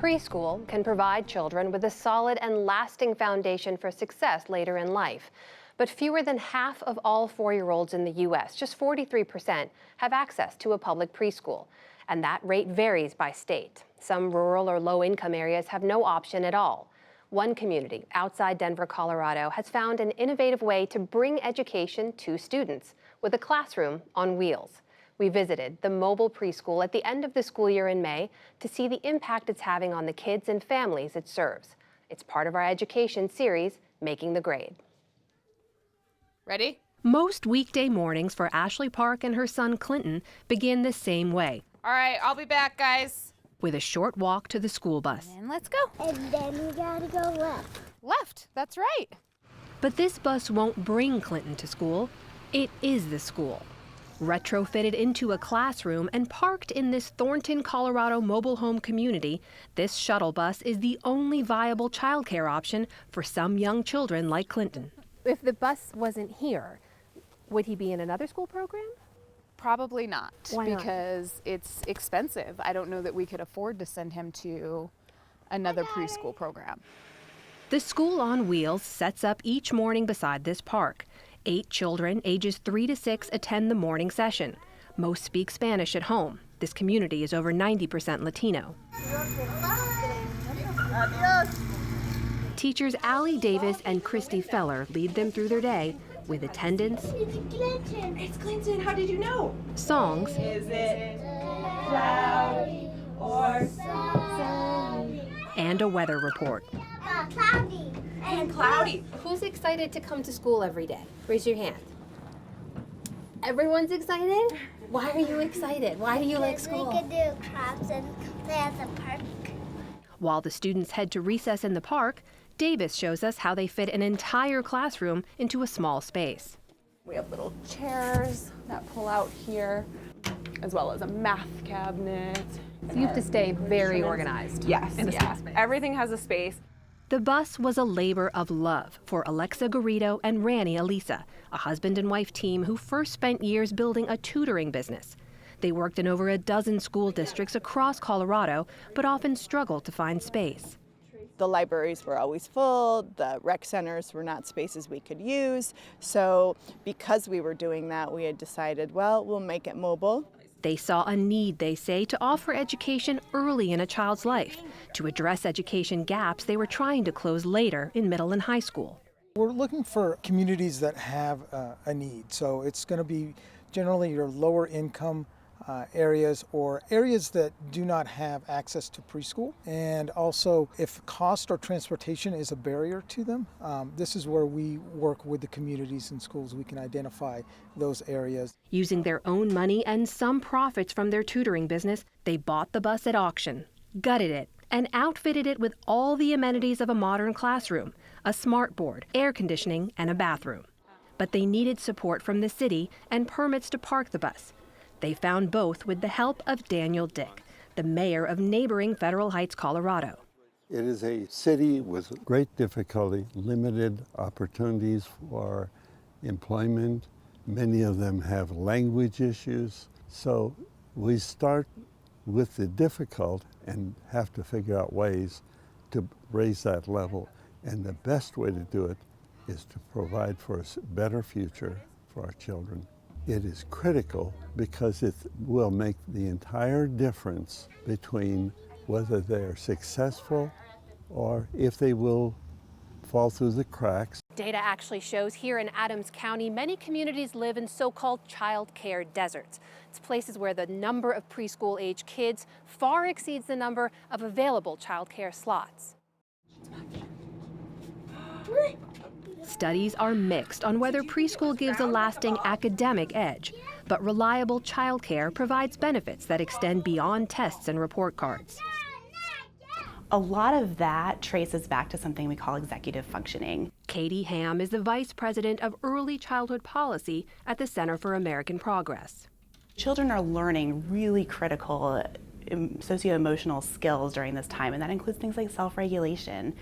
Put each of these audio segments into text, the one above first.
Preschool can provide children with a solid and lasting foundation for success later in life. But fewer than half of all 4-year-olds in the U.S., just 43%, have access to a public preschool. And that rate varies by state. Some rural or low-income areas have no option at all. One community outside Denver, Colorado, has found an innovative way to bring education to students with a classroom on wheels. We visited the mobile preschool at the end of the school year in May to see the impact it's having on the kids and families it serves. It's part of our education series, Making the Grade. Ready? Most weekday mornings for Ashley Park and her son Clinton begin the same way. All right, I'll be back, guys. With a short walk to the school bus. And let's go. And then we gotta go left. Left, that's right. But this bus won't bring Clinton to school. It is the school. Retrofitted into a classroom and parked in this Thornton, Colorado mobile home community, this shuttle bus is the only viable childcare option for some young children like Clinton. If the bus wasn't here, would he be in another school program? Probably not. Why not? Because it's expensive. I don't know that we could afford to send him to another preschool program. The school on wheels sets up each morning beside this park. 8 children ages 3 to 6 attend the morning session. Most speak Spanish at home. This community is over 90% Latino. Teachers Allie Davis and Christy Feller lead them through their day with attendance. It's Clinton. It's Clinton. How did you know? Songs. Is it cloudy or Sunny. And a weather report. Cloudy. and cloudy? Who's excited to come to school every day? Raise your hand. Everyone's excited? Why are you excited? Why do you like school? We could do crafts and play at the park. While the students head to recess in the park, Davis shows us how they fit an entire classroom into a small space. We have little chairs that pull out here, as well as a math cabinet. So you have to stay very organized. Yes, in a small space. Everything has a space. The bus was a labor of love for Alexa Garrido and Ranny Elisa, a husband and wife team who first spent years building a tutoring business. They worked in over a dozen school districts across Colorado, but often struggled to find space. The libraries were always full, the rec centers were not spaces we could use, so because we were doing that, we had decided, well, we'll make it mobile. They saw a need, they say, to offer education early in a child's life, to address education gaps they were trying to close later in middle and high school. We're looking for communities that have a need, so it's going to be generally your lower income areas or areas that do not have access to preschool. And also, if cost or transportation is a barrier to them, this is where we work with the communities and schools. We can identify those areas. Using their own money and some profits from their tutoring business, they bought the bus at auction, gutted it, and outfitted it with all the amenities of a modern classroom, a smart board, air conditioning, and a bathroom. But they needed support from the city and permits to park the bus. They found both with the help of Daniel Dick, the mayor of neighboring Federal Heights, Colorado. It is a city with great difficulty, limited opportunities for employment. Many of them have language issues. So we start with the difficult and have to figure out ways to raise that level. And the best way to do it is to provide for a better future for our children. It is critical because it will make the entire difference between whether they are successful or if they will fall through the cracks. Data actually shows here in Adams County, many communities live in so-called child care deserts. It's places where the number of preschool-age kids far exceeds the number of available child care slots. Studies are mixed on whether preschool gives a lasting academic edge, but reliable childcare provides benefits that extend beyond tests and report cards. A lot of that traces back to something we call executive functioning. Katie Ham is the Vice President of Early Childhood Policy at the Center for American Progress. Children are learning really critical socio-emotional skills during this time, and that includes things like self-regulation,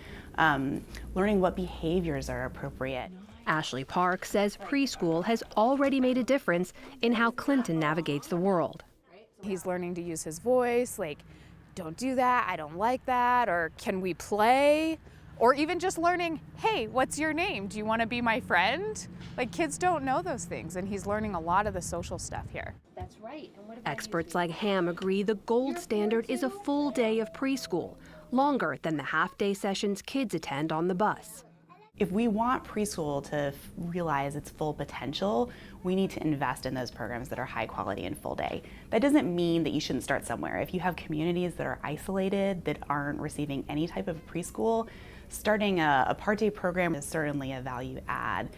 learning what behaviors are appropriate. Ashley Park says preschool has already made a difference in how Clinton navigates the world. He's learning to use his voice, like don't do that, I don't like that, or can we play? Or even just learning, hey, what's your name? Do you want to be my friend? Like, kids don't know those things, and he's learning a lot of the social stuff here. That's right. And what Experts like Ham agree the gold standard is a full day of preschool, longer than the half-day sessions kids attend on the bus. If we want preschool to realize its full potential, we need to invest in those programs that are high quality and full day. That doesn't mean that you shouldn't start somewhere. If you have communities that are isolated, that aren't receiving any type of preschool, starting a part-day program is certainly a value add.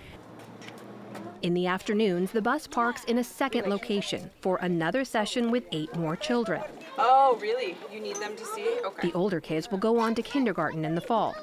In the afternoons, the bus parks in a second location for another session with 8 more children. Oh, really? You need them to see? Okay. The older kids will go on to kindergarten in the fall.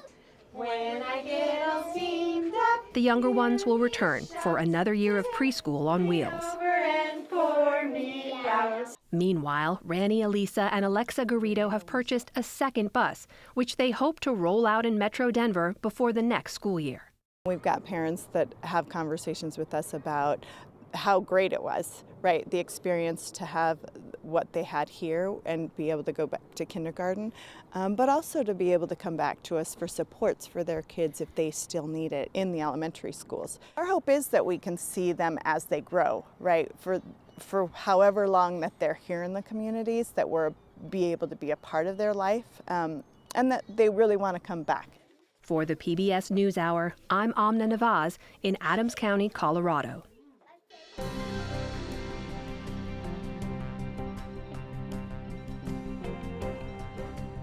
When I get all steamed up, The younger ones will return for another year of preschool on wheels. over and pour me out. Meanwhile, Rani Elisa and Alexa Garrido have purchased a second bus, which they hope to roll out in Metro Denver before the next school year. We've got parents that have conversations with us about how great it was, right? The experience to have what they had here and be able to go back to kindergarten, but also to be able to come back to us for supports for their kids if they still need it in the elementary schools. Our hope is that we can see them as they grow, right? For however long that they're here in the communities, that we're be able to be a part of their life, and that they really want to come back. For the PBS NewsHour, I'm Amna Nawaz in Adams County, Colorado.